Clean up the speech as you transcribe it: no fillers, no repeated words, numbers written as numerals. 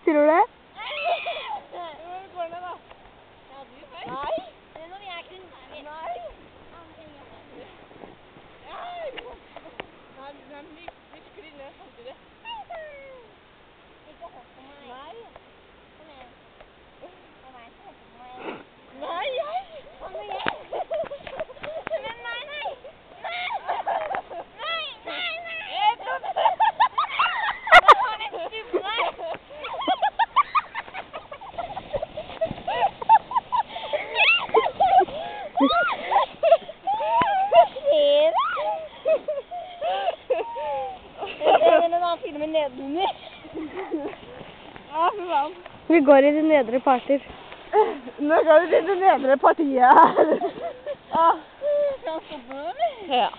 Tror du det? Går ned da. Ja, du først. Nei. Det er når vi er kunder. Nei. Nei, men vi sklir ned samtidig. Ikke hopp på meg. Nei. Kom igjen. Kom igjen, ikke hopp på meg. Nei, jeg. Kom igjen. Men nei. Nei. Jeg trodde det. Det var litt stupende. Filmen nedenunder. Ja, fy faen. Vi går i de nedre parter. Nå går vi til det nedre partiet her. Skal han stoppe nå, eller? Ja.